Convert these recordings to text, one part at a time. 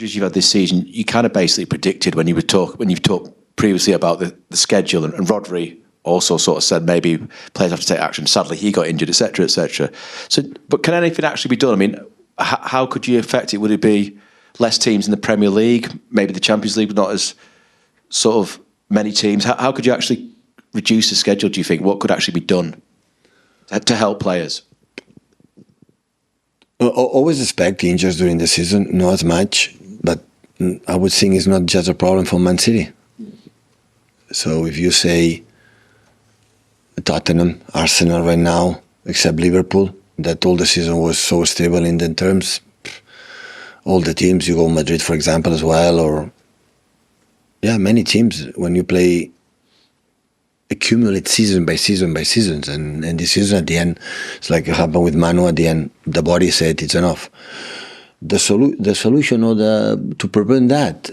you've had this season, you kind of basically predicted when you've talked previously about the schedule, and Rodri also sort of said maybe players have to take action. Sadly, he got injured, etc., etc. So, but can anything actually be done? I mean, how could you affect it? Would it be less teams in the Premier League, maybe the Champions League, but not as sort of many teams? How could you actually reduce the schedule, do you think? What could actually be done to help players? Always expect injuries during the season, not as much, but I would think it's not just a problem for Man City. So if you say Tottenham, Arsenal right now, except Liverpool, that all the season was so stable in the terms, all the teams, you go Madrid, for example, as well, or many teams, when you play, accumulate season by season by seasons, and this season at the end, it's like it happened with Manu at the end, the body said it's enough. The solution to prevent that,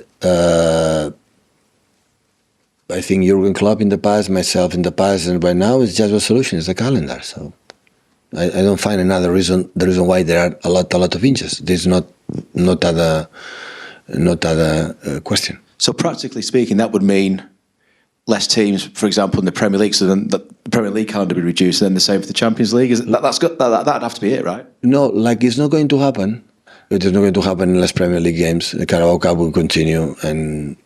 I think Jurgen Klopp in the past, myself in the past, and right now, it's just a solution, it's the calendar. So I don't find another reason, the reason why there are a lot of injuries. There's not other question. So practically speaking, that would mean less teams, for example, in the Premier League, so then the Premier League calendar would be reduced, and then the same for the Champions League. That'd have to be it, right? No, it's not going to happen. It is not going to happen unless Premier League games. The Carabao Cup will continue, and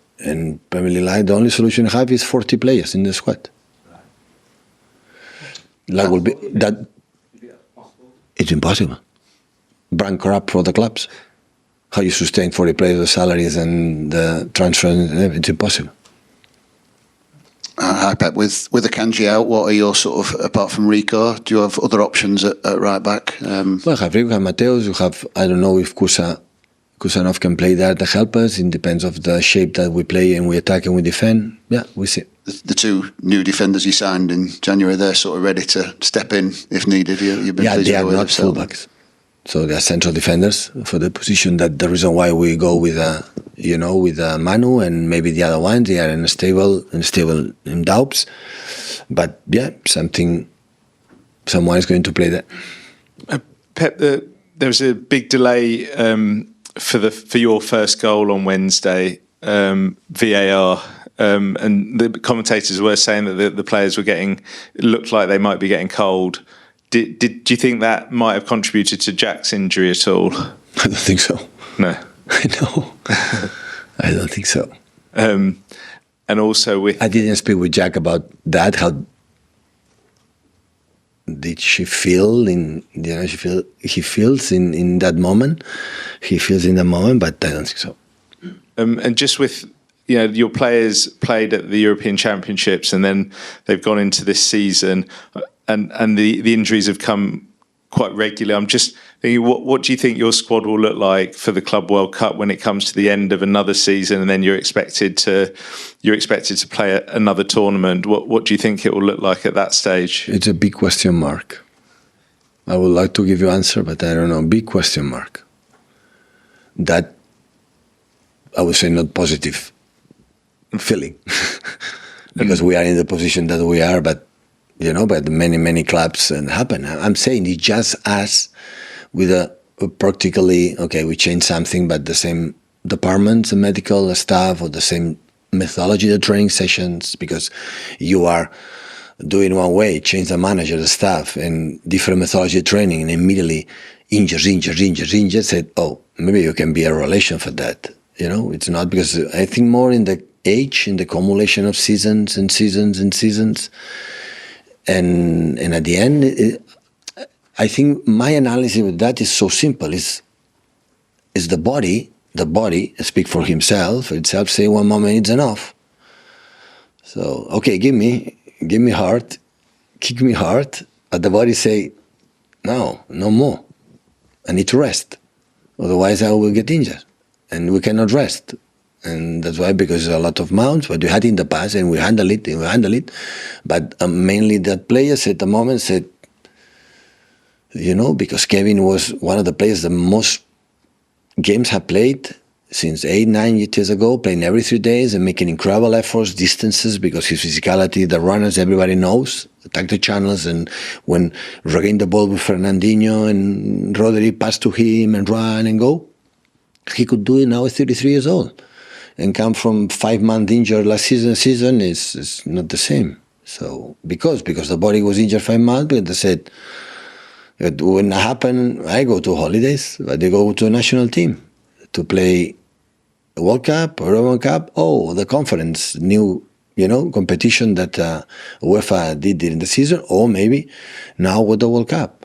Premier League Live, the only solution I have is 40 players in the squad. Will be that. It's impossible. Bankrupt for the clubs. How you sustain 40 players, the salaries and the transfers? It's impossible. Hi Pep, with Akanji out, what are your sort of, apart from Rico, do you have other options at right back? Well, you have Rico, you have Mateus, you have, I don't know if Kusanov can play there to help us. It depends of the shape that we play and we attack and we defend. Yeah, we see. The two new defenders you signed in January, they're sort of ready to step in if needed. You've been they are not fullbacks. So they are central defenders for the position. That the reason why we go with Manu, and maybe the other ones, they are unstable in doubts. But someone is going to play that. Pep, there was a big delay for your first goal on Wednesday, VAR. And the commentators were saying that the players looked like they might be getting cold. Do you think that might have contributed to Jack's injury at all? I don't think so. No. No, I don't think so. And also I didn't speak with Jack about that. How did she feel? He feels in that moment. He feels in the moment, but I don't think so. And just with your players played at the European Championships, and then they've gone into this season, and the injuries have come quite regularly. I'm just thinking, what do you think your squad will look like for the Club World Cup when it comes to the end of another season, and then you're expected to play another tournament? What do you think it will look like at that stage? It's a big question mark. I would like to give you an answer, but I don't know. Big question mark. That I would say not positive feeling because we are in the position that we are, but but many clubs and happen. I'm saying it's just us with practically, we change something, but the same departments, the medical staff, or the same methodology, the training sessions, because you are doing one way, change the manager, the staff, and different methodology training, and immediately injured, said, maybe you can be a relation for that. It's not, because I think more in the age, in the accumulation of seasons and seasons and seasons. And at the end, I think my analysis with that is so simple. Is the body speak for himself. Itself say one moment it's enough. So give me heart, kick me hard. But the body say, no more. I need to rest. Otherwise I will get injured, and we cannot rest. And that's why, because there's a lot of mounts, but we had in the past, and we handle it. But mainly that players at the moment said, because Kevin was one of the players the most games have played since 8-9 years ago, playing every 3 days and making incredible efforts, distances, because his physicality, the runners, everybody knows, attack the channels, and when regain the ball with Fernandinho and Rodri pass to him and run and go. he could do it now at 33 years old. And come from 5-month injured last season is not the same. So because the body was injured 5 months, but they said that when it happened, I go to holidays, but they go to a national team to play a World Cup or a World Cup. Oh, the conference, new competition that UEFA did during the season, or maybe now with the World Cup.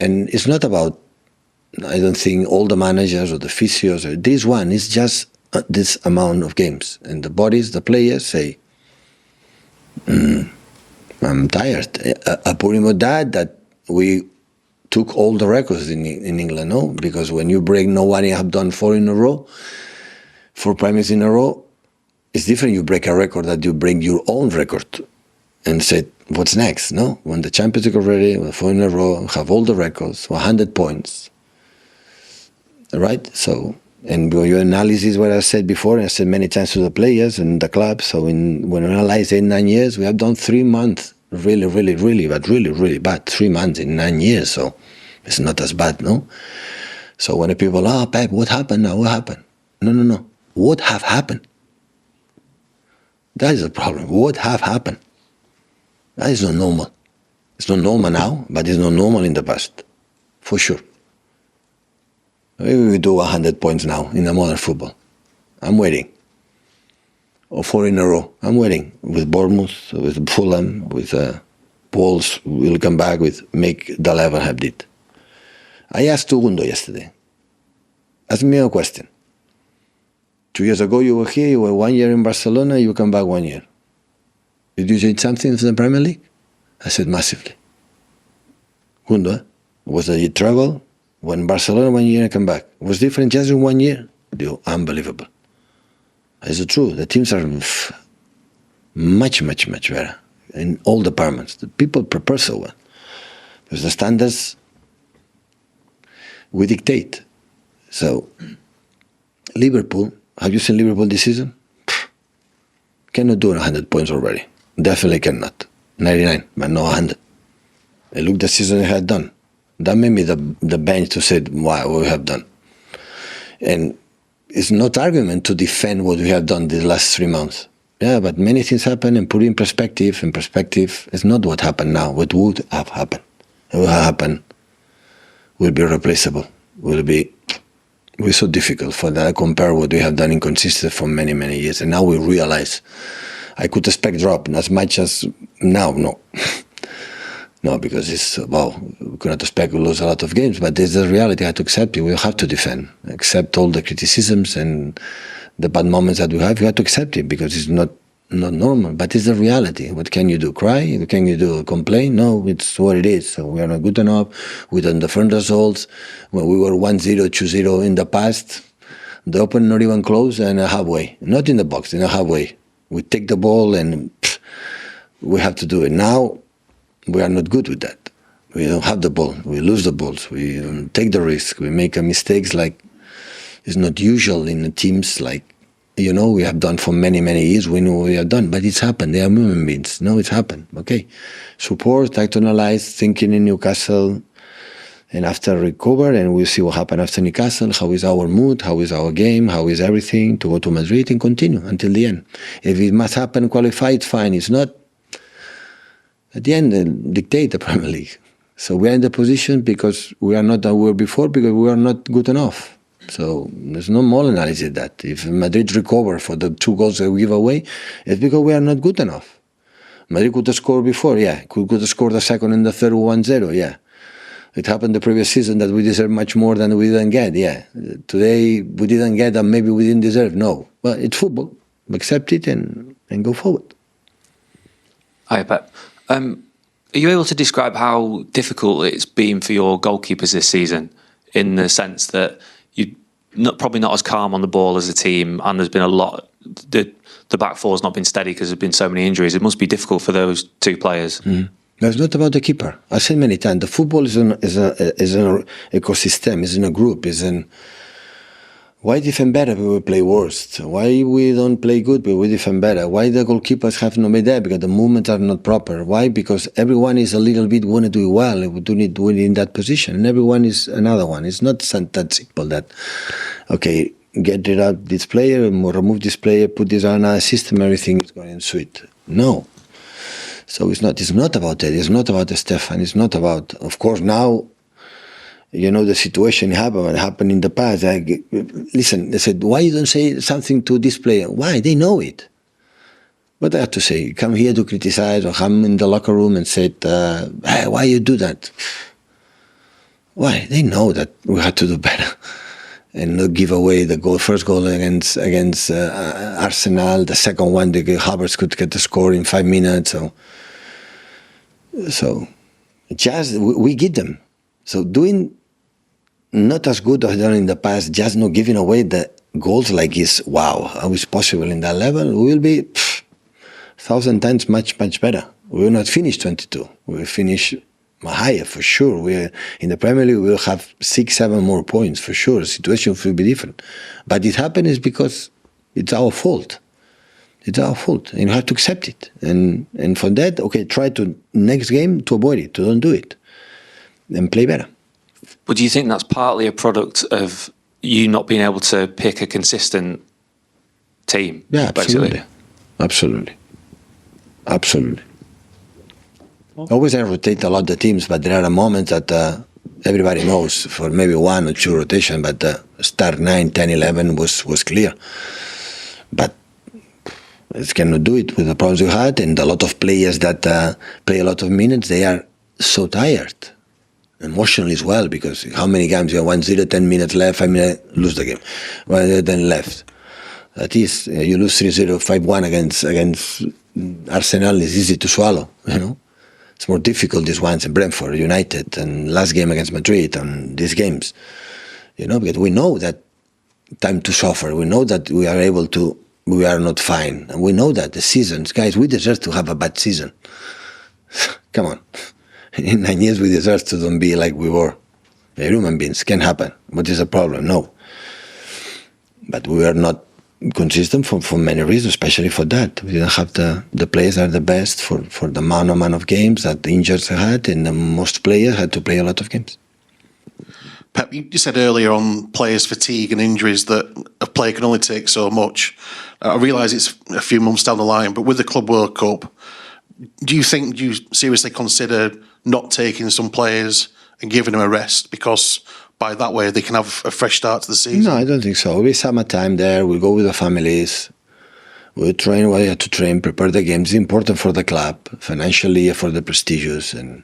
And it's not about, I don't think, all the managers or the physios. This one is just this amount of games. And the bodies, the players say, I'm tired. I put him with that we took all the records in England, no? Because when you break, nobody have done 4 premiers in a row, it's different. You break a record that you break your own record and say, what's next, no? When the Champions League already, 4 in a row, have all the records, 100 points, right? So, and your analysis, what I said before, and I said many times to the players and the club, so when we analyze 8-9 years, we have done 3 months, really bad, 3 months in 9 years, so it's not as bad, no? So when the people, Pep, what happened now, what happened? No, what have happened? That is the problem, what have happened? That is not normal. It's not normal now, but it's not normal in the past, for sure. Maybe we do 100 points now in the modern football. I'm waiting. Or 4 in a row. I'm waiting. With Bournemouth, with Fulham, with Wolves, we'll come back with make the level have did. I asked Tugundo yesterday. Ask me a question. 2 years ago you were here, you were 1 year in Barcelona, you come back 1 year. Did you change something in the Premier League? I said massively. Gundo, was a travel? When Barcelona 1 year and come back. It was different just in 1 year. Unbelievable. It's true. The teams are much better in all departments. The people prepare so well. Because the standards we dictate. So, Liverpool, have you seen Liverpool this season? Cannot do 100 points already. Definitely cannot. 99, but not 100. And look the season they had done. That made me the bench to say, wow, what we have done. And it's not argument to defend what we have done the last 3 months. Yeah, but many things happen and put it in perspective. And perspective is not what happened now, what would have happened. What will happen will be irreplaceable. Will be so difficult for that. I compare what we have done inconsistent for many years. And now we realize I could expect drop as much as now, no. No, because it's, we cannot expect we lose a lot of games, but this is the reality. I have to accept it. We have to defend, accept all the criticisms and the bad moments that we have. You have to accept it because it's not normal, but it's the reality. What can you do? Cry? What can you do? Complain? No, it's what it is. So we are not good enough. We don't defend results. When we were 1-0, 2-0 in the past, the open not even close and a halfway. Not in the box, in a halfway. We take the ball and we have to do it. Now, we are not good with that. We don't have the ball. We lose the balls. We don't take the risk. We make mistakes like it's not usual in the teams like, we have done for many years. We know what we have done, but it's happened. They are human beings. No, it's happened. Okay. Support, try to analyze, thinking in Newcastle, and after recover, and we'll see what happened after Newcastle. How is our mood? How is our game? How is everything? To go to Madrid and continue until the end. If it must happen, qualify, it's fine. It's not, at the end, they dictate the Premier League. So we are in the position because we are not that we were before, because we are not good enough. So there's no more analysis of that. If Madrid recover for the 2 goals that we give away, it's because we are not good enough. Madrid could have scored before, yeah. Could have scored the second and the third 1-0, yeah. It happened the previous season that we deserved much more than we didn't get, yeah. Today we didn't get and maybe we didn't deserve, no. But it's football. Accept it and go forward. Hi, Pep. Are you able to describe how difficult it's been for your goalkeepers this season, in the sense that you're probably not as calm on the ball as a team, and there's been a lot, the back four's not been steady because there's been so many injuries. It must be difficult for those 2 players. Mm. No, it's not about the keeper. I said many times, the football is an ecosystem, is in a group, Why defend better but we play worst? Why we don't play good but we defend better? Why the goalkeepers have no made there? Because the movements are not proper. Why? Because everyone is a little bit want to do it well. We do need to win in that position, and everyone is another one. It's not that simple that, okay, get rid of this player, remove this player, put this on another system, everything is going sweet. No. So it's not about that. It's not about Stefan. It's not about, of course, now, you know, the situation happened in the past. Listen, they said, why you don't say something to this player? Why? They know it. What I have to say? Come here to criticize or come in the locker room and say, hey, why you do that? Why? They know that we had to do better and not give away the goal. First goal against Arsenal. The second one, the Havertz could get the score in 5 minutes. So just we get them. So doing not as good as done in the past, just not giving away the goals like is, wow, how is possible in that level? We will be 1,000 times much better. We will not finish 22. We will finish higher for sure. We in the Premier League we will have 6-7 more points for sure. The situation will be different. But it happened is because it's our fault. It's our fault, and you have to accept it. And for that, okay, try to next game to avoid it, to don't do it, and play better. But do you think that's partly a product of you not being able to pick a consistent team? Yeah, absolutely. Basically? Absolutely. Always I rotate a lot the teams, but there are moments that everybody knows for maybe 1 or 2 rotation, but start 9, 10, 11 was clear. But it cannot do it with the problems we had, and a lot of players that play a lot of minutes, they are so tired. Emotionally as well, because how many games you have 1-0, 10 minutes left, 5 minutes, lose the game. 1-0, 10 left. That is, you lose 3-0, 5-1 against Arsenal is easy to swallow, you know. It's more difficult these ones in Brentford, United, and last game against Madrid, and these games. You know, because we know that time to suffer. We know that we are not fine. And we know that the seasons, guys, we deserve to have a bad season. Come on. In 9 years, we deserve to don't be like we were. We're human beings. Can happen. What is the problem? No. But we are not consistent for many reasons, especially for that. We didn't have the players are the best for the amount of games that the injuries had, and the most players had to play a lot of games. Pep, you said earlier on players' fatigue and injuries that a player can only take so much. I realise it's a few months down the line, but with the Club World Cup, do you seriously consider not taking some players and giving them a rest, because by that way they can have a fresh start to the season? No, I don't think so. It'll be summertime there. We'll go with the families. We'll train what you have to train, prepare the games. It's important for the club, financially, for the prestigious, and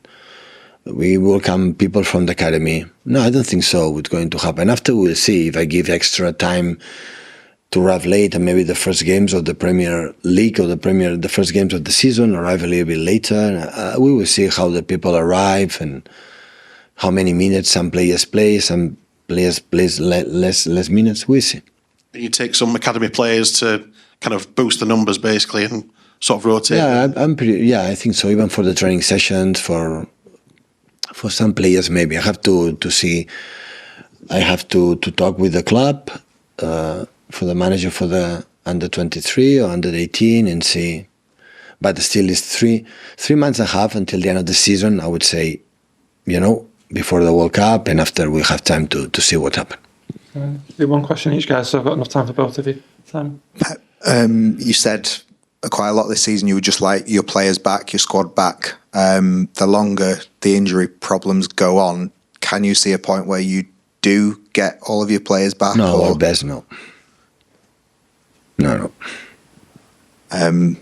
we welcome people from the academy. No, I don't think so. It's going to happen. After we'll see if I give extra time to arrive late, and maybe the first games of the Premier League or the first games of the season arrive a little bit later. We will see how the people arrive and how many minutes some players play. Some players play less minutes. We'll see. And you take some academy players to kind of boost the numbers, basically, and sort of rotate. Yeah, I think so. Even for the training sessions, for some players, maybe I have to see. I have to talk with the club. For the manager for the under 23 or under 18 and see, but still it's three months and a half until the end of the season. I would say, you know, before the World Cup and after we have time to see what happened. Do one question each, guys, so I've got enough time for both of you. Sam? You said quite a lot this season you would just like your players back, your squad back. The longer the injury problems go on, can you see a point where you do get all of your players back? No, or best no. No. And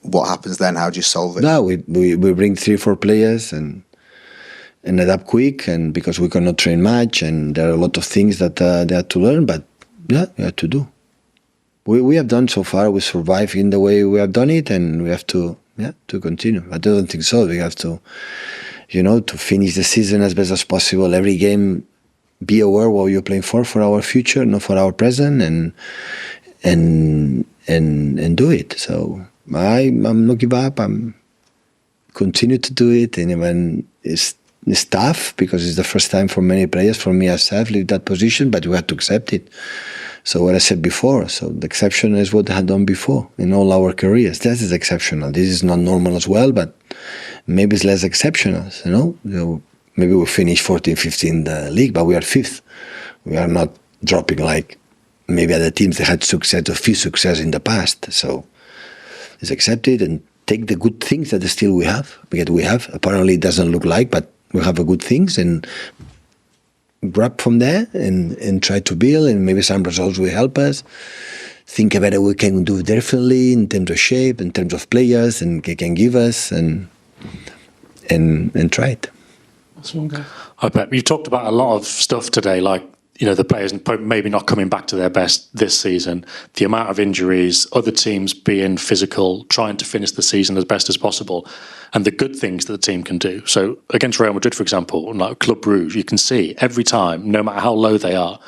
what happens then? How do you solve it? No, we bring 3-4 players and adapt quick, and because we cannot train much, and there are a lot of things that they have to learn. But yeah, we have to do. We have done so far. We survive in the way we have done it, and we have to continue. I don't think so. We have to, to finish the season as best as possible. Every game, be aware what you're playing for our future, not for our present, and do it. So I'm not give up. I'm continue to do it, and even it's It's tough because it's the first time for many players, for me as I've lived that position, but we had to accept it. So what I said before, so the exception is what I had done before in all our careers. That is exceptional. This is not normal as well, but maybe it's less exceptional, you know. Maybe we finish 14, 15 in the league, but we are 5th. We are not dropping like maybe other teams that had success or few success in the past. So it's accepted and take the good things that still we have, because we have. Apparently it doesn't look like, but we have good things, and grab from there and try to build, and maybe some results will help us. Think about it, we can do differently in terms of shape, in terms of players, and they can give us, and try it. That's one guy. Hi, Pep. You talked about a lot of stuff today, like, you know, the players maybe not coming back to their best this season, the amount of injuries, other teams being physical, trying to finish the season as best as possible, and the good things that the team can do. So against Real Madrid, for example, like Club Brugge, you can see every time, no matter how low they are,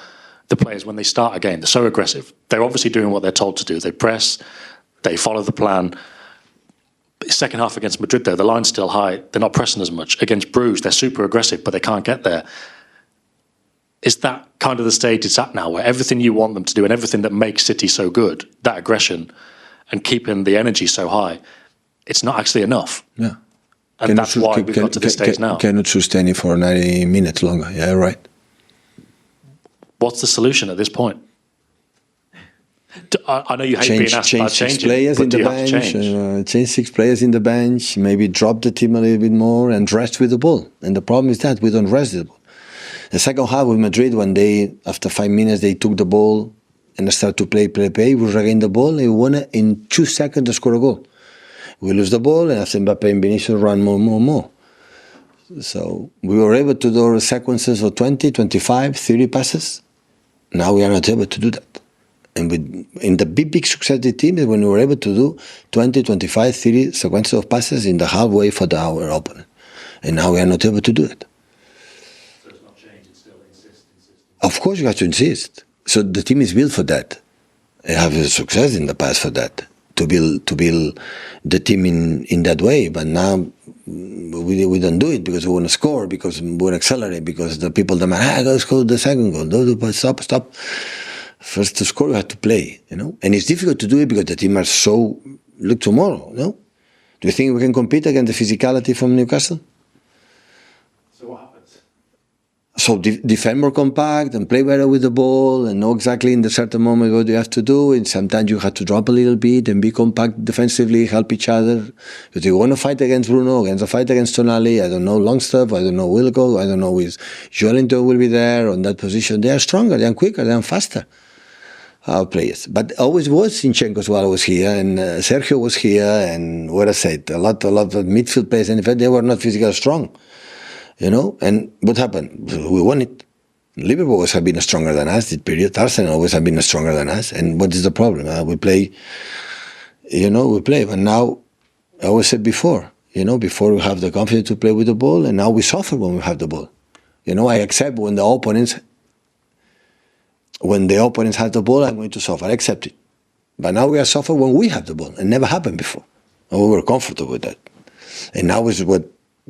the players, when they start again, they're so aggressive. They're obviously doing what they're told to do. They press, they follow the plan. Second half against Madrid, though, the line's still high. They're not pressing as much. Against Bruges, they're super aggressive, but they can't get there. Is that kind of the stage it's at now, where everything you want them to do and everything that makes City so good, that aggression and keeping the energy so high, it's not actually enough? Yeah. And that's why we've got to this stage now. Cannot sustain it for 90 minutes longer. Yeah, right. What's the solution at this point? I know you hate being asked about changing, players but in do the you have to bench, change 6 players in the bench, maybe drop the team a little bit more and rest with the ball. And the problem is that we don't rest the ball. The second half with Madrid, when they, after 5 minutes, they took the ball and started to play, we regained the ball and we won it in 2 seconds to score a goal. We lose the ball and after Mbappe and Vinicius run more. So we were able to do sequences of 20, 25, 30 passes. Now we are not able to do that. And in the big success of the team is when we were able to do 20, 25, 30 sequences of passes in the halfway for our opponent. And now we are not able to do it. So it's not changed, it's still insist. Of course you have to insist. So the team is built for that. They have success in the past for that, to build the team in that way. But now we don't do it because we want to score, because we want to accelerate, because the people demand, go score the second goal, stop. First to score, you have to play, you know. And it's difficult to do it because the team are so, look tomorrow, no? Do you think we can compete against the physicality from Newcastle? So what happens? So defend more compact and play better with the ball and know exactly in the certain moment what you have to do. And sometimes you have to drop a little bit and be compact defensively, help each other. Because you want to fight against Bruno, against a fight against Tonali, I don't know Longstaff, I don't know Wilco, I don't know if Joelinton will be there on that position. They are stronger, they are quicker, they are faster. Our players, but always was Zinchenko as well was here, and Sergio was here, and what I said, a lot of midfield players, and in fact they were not physically strong, you know. And what happened? We won it. Liverpool always have been stronger than us this period. Arsenal always have been stronger than us. And what is the problem? We play, but now I always said before, you know, before we have the confidence to play with the ball, and now we suffer when we have the ball. You know, I accept when the opponents have the ball, I'm going to suffer. I accept it. But now we are suffering when we have the ball. It never happened before. And we were comfortable with that. And now is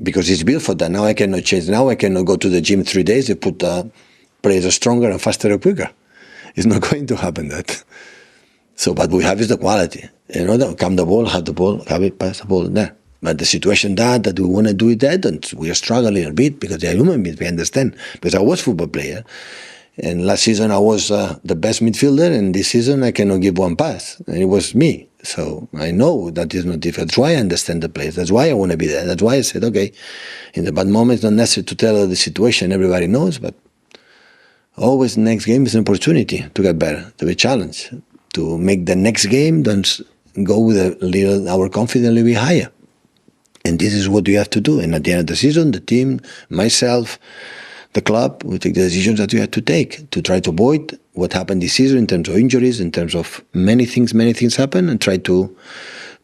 because it's built for that. Now I cannot change. Now I cannot go to the gym 3 days and put players stronger and faster and quicker. It's not going to happen that. So, but we have is the quality. You know, come the ball, have it, pass the ball there. But the situation that we want to do it that, and we are struggling a little bit because they are human beings, we understand. Because I was a football player. And last season I was the best midfielder, and this season I cannot give one pass. And it was me. So I know that is not difficult. That's why I understand the players. That's why I want to be there. That's why I said, okay, in the bad moments, not necessary to tell the situation, everybody knows, but always the next game is an opportunity to get better, to be challenged, to make the next game, don't go with our confidence a little bit higher. And this is what you have to do. And at the end of the season, the team, myself, the club will take the decisions that you have to take to try to avoid what happened this season in terms of injuries, in terms of many things happen, and try to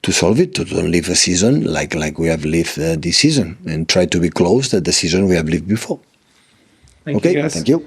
solve it, to don't live a season like we have lived this season, and try to be close to the season we have lived before. Thank you, guys. Thank you.